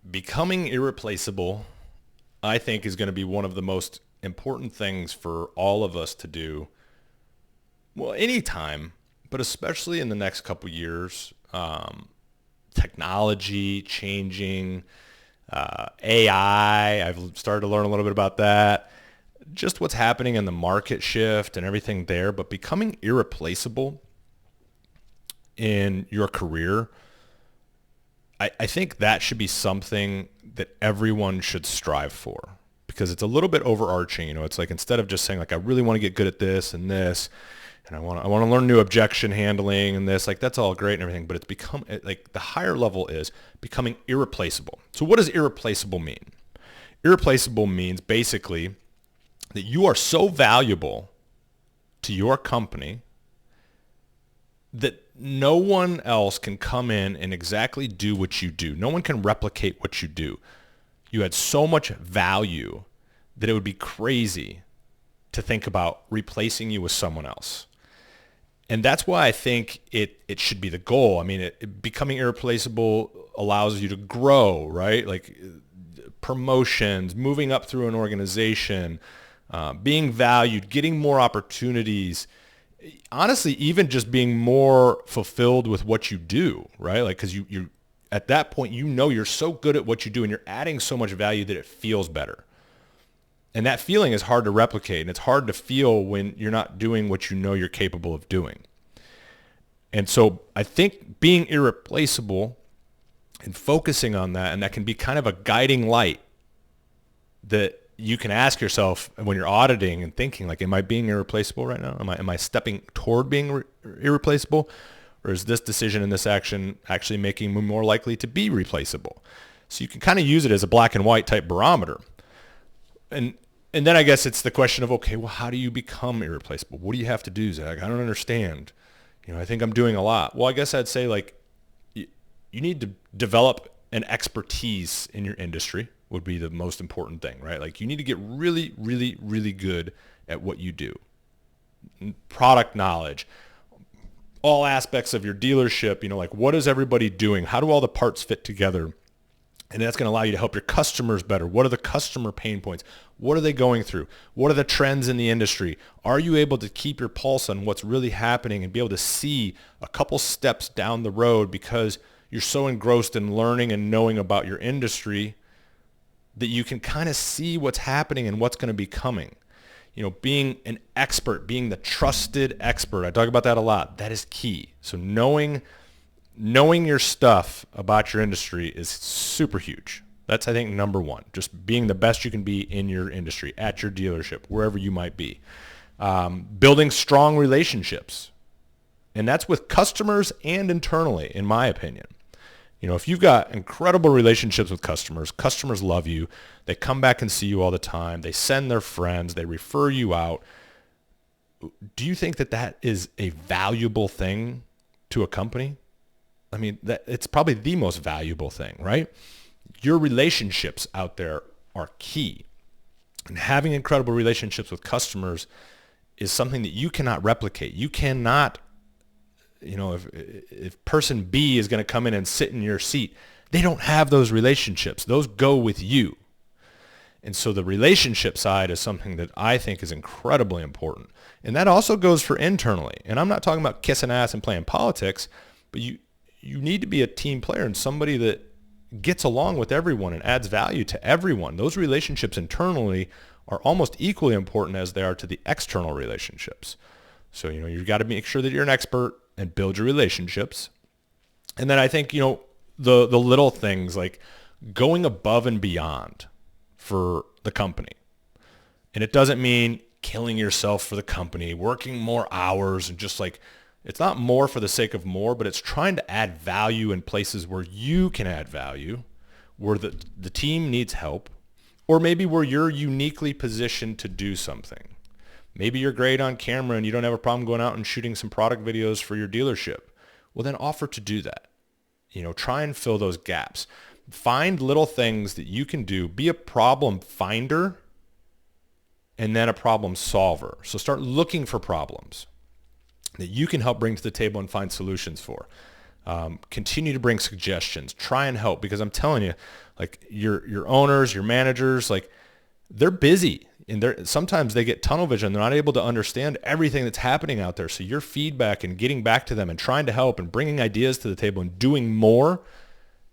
Becoming irreplaceable, I think, is going to be one of the most important things for all of us to do. Well, anytime, but especially in the next couple years. Technology changing, AI. I've started to learn a little bit about that. Just what's happening in the market shift and everything there. But becoming irreplaceable in your career, I think that should be something that everyone should strive for, because it's a little bit overarching. It's like, instead of just saying like, I really want to get good at this and this, and I want to learn new objection handling and this, like, that's all great and everything, but it's become like the higher level is becoming irreplaceable. So what does irreplaceable mean? Irreplaceable means basically that you are so valuable to your company that no one else can come in and exactly do what you do. No one can replicate what you do. You had so much value that it would be crazy to think about replacing you with someone else. And that's why I think it should be the goal. I mean, becoming irreplaceable allows you to grow, right? Like promotions, moving up through an organization, being valued, getting more opportunities. Honestly, even just being more fulfilled with what you do, right? Like, because you at that point, you're so good at what you do and you're adding so much value that it feels better. And that feeling is hard to replicate, and it's hard to feel when you're not doing what you know you're capable of doing. And so I think being irreplaceable and focusing on that, and that can be kind of a guiding light that you can ask yourself when you're auditing and thinking like, am I being irreplaceable right now? Am I stepping toward being irreplaceable? Or is this decision and this action actually making me more likely to be replaceable? So you can kind of use it as a black and white type barometer. And then I guess it's the question of, okay, well, how do you become irreplaceable? What do you have to do, Zach? I don't understand. I think I'm doing a lot. Well, I guess I'd say like you need to develop an expertise in your industry would be the most important thing, right? Like you need to get really, really, really good at what you do. Product knowledge, all aspects of your dealership, like what is everybody doing? How do all the parts fit together? And that's going to allow you to help your customers better. What are the customer pain points? What are they going through? What are the trends in the industry? Are you able to keep your pulse on what's really happening and be able to see a couple steps down the road because you're so engrossed in learning and knowing about your industry that you can kind of see what's happening and what's going to be coming? Being an expert, being the trusted expert. I talk about that a lot. That is key. So knowing your stuff about your industry is super huge. That's, I think, number one. Just being the best you can be in your industry, at your dealership, wherever you might be. Building strong relationships. And that's with customers and internally, in my opinion. If you've got incredible relationships with customers, customers love you. They come back and see you all the time. They send their friends. They refer you out. Do you think that is a valuable thing to a company? I mean, it's probably the most valuable thing, right? Your relationships out there are key. And having incredible relationships with customers is something that you cannot replicate. You cannot, if person B is going to come in and sit in your seat, they don't have those relationships. Those go with you. And so the relationship side is something that I think is incredibly important. And that also goes for internally. And I'm not talking about kissing ass and playing politics, but you need to be a team player and somebody that gets along with everyone and adds value to everyone. Those relationships internally are almost equally important as they are to the external relationships. So, you've got to make sure that you're an expert and build your relationships. And then I think, the little things like going above and beyond for the company. And it doesn't mean killing yourself for the company, working more hours and just like, it's not more for the sake of more, but it's trying to add value in places where you can add value, where the team needs help, or maybe where you're uniquely positioned to do something. Maybe you're great on camera and you don't have a problem going out and shooting some product videos for your dealership. Well, then offer to do that. Try and fill those gaps. Find little things that you can do. Be a problem finder and then a problem solver. So start looking for problems that you can help bring to the table and find solutions for. Continue to bring suggestions. Try and help, because I'm telling you, like your owners, your managers, like they're busy and sometimes they get tunnel vision. They're not able to understand everything that's happening out there. So your feedback and getting back to them and trying to help and bringing ideas to the table and doing more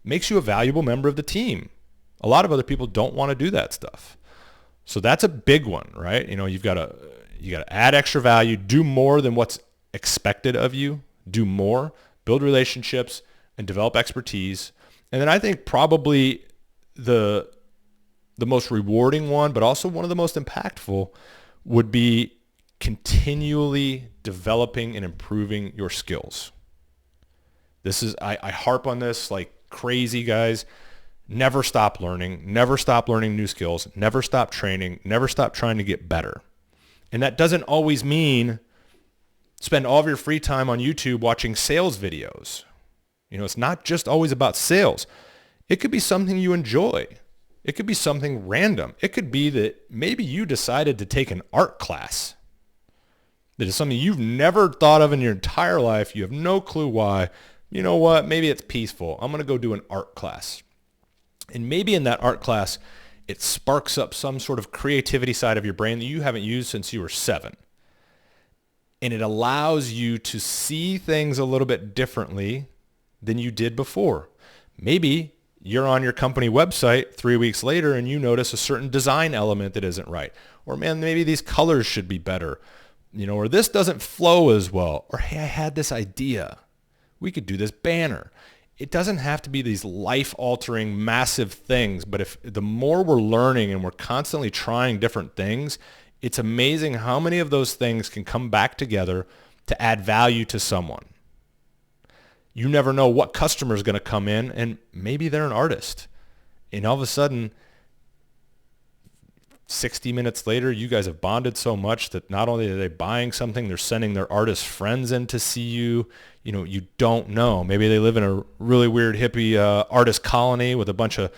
makes you a valuable member of the team. A lot of other people don't want to do that stuff. So that's a big one, right? You got to add extra value, do more than what's expected of you, do more, build relationships, and develop expertise. And then I think probably the most rewarding one, but also one of the most impactful, would be continually developing and improving your skills. I harp on this like crazy, guys. Never stop learning new skills, never stop training, never stop trying to get better. And that doesn't always mean spend all of your free time on YouTube watching sales videos. It's not just always about sales. It could be something you enjoy. It could be something random. It could be that maybe you decided to take an art class. That is something you've never thought of in your entire life. You have no clue why. You know what? Maybe it's peaceful. I'm going to go do an art class. And maybe in that art class, it sparks up some sort of creativity side of your brain that you haven't used since you were 7. And it allows you to see things a little bit differently than you did before. Maybe you're on your company website 3 weeks later and you notice a certain design element that isn't right. Or man, maybe these colors should be better. Or this doesn't flow as well. Or hey, I had this idea. We could do this banner. It doesn't have to be these life-altering massive things, but if the more we're learning and we're constantly trying different things, it's amazing how many of those things can come back together to add value to someone. You never know what customer is going to come in, and maybe they're an artist. And all of a sudden, 60 minutes later, you guys have bonded so much that not only are they buying something, they're sending their artist friends in to see you. You don't know. Maybe they live in a really weird hippie artist colony with a bunch of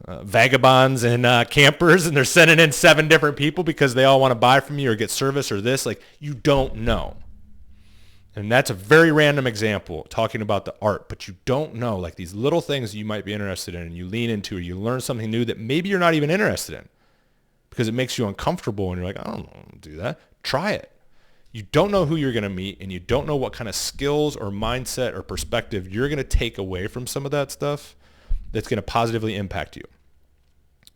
vagabonds and campers, and they're sending in 7 different people because they all want to buy from you or get service or this. Like, you don't know. And that's a very random example talking about the art, but you don't know, like these little things you might be interested in and you lean into, or you learn something new that maybe you're not even interested in because it makes you uncomfortable and you're like, I don't want to do that. Try it. You don't know who you're going to meet, and you don't know what kind of skills or mindset or perspective you're going to take away from some of that stuff that's going to positively impact you.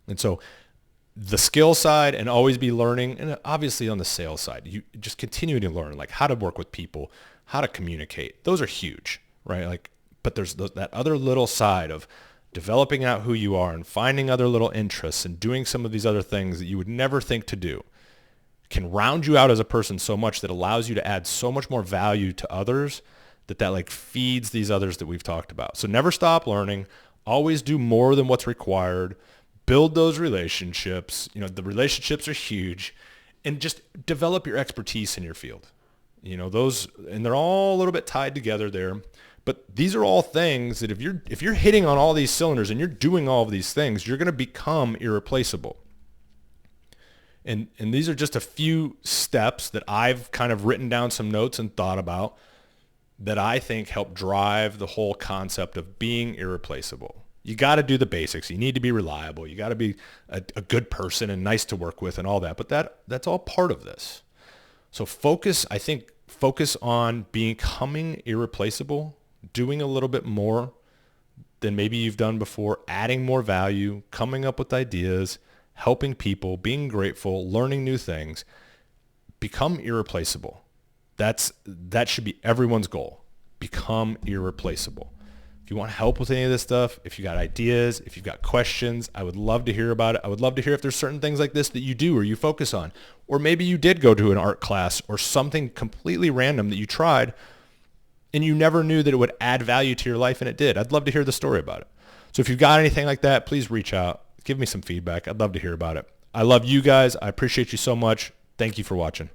And so the skill side, and always be learning, and obviously on the sales side, you just continue to learn, like how to work with people, how to communicate. Those are huge, right? Like, but there's that other little side of developing out who you are and finding other little interests and doing some of these other things that you would never think to do can round you out as a person so much that allows you to add so much more value to others that like feeds these others that we've talked about. So never stop learning. Always do more than what's required. Build those relationships. The relationships are huge, and just develop your expertise in your field. Those, and they're all a little bit tied together there. But these are all things that if you're hitting on all these cylinders and you're doing all of these things, you're going to become irreplaceable. And these are just a few steps that I've kind of written down some notes and thought about that I think help drive the whole concept of being irreplaceable. You got to do the basics. You need to be reliable. You got to be a good person and nice to work with and all that. But that's all part of this. So focus on becoming irreplaceable, doing a little bit more than maybe you've done before, adding more value, coming up with ideas, helping people, being grateful, learning new things. Become irreplaceable. That should be everyone's goal. Become irreplaceable. If you want help with any of this stuff, if you got ideas, if you've got questions, I would love to hear about it. I would love to hear if there's certain things like this that you do or you focus on. Or maybe you did go to an art class or something completely random that you tried and you never knew that it would add value to your life, and it did. I'd love to hear the story about it. So if you've got anything like that, please reach out. Give me some feedback. I'd love to hear about it. I love you guys. I appreciate you so much. Thank you for watching.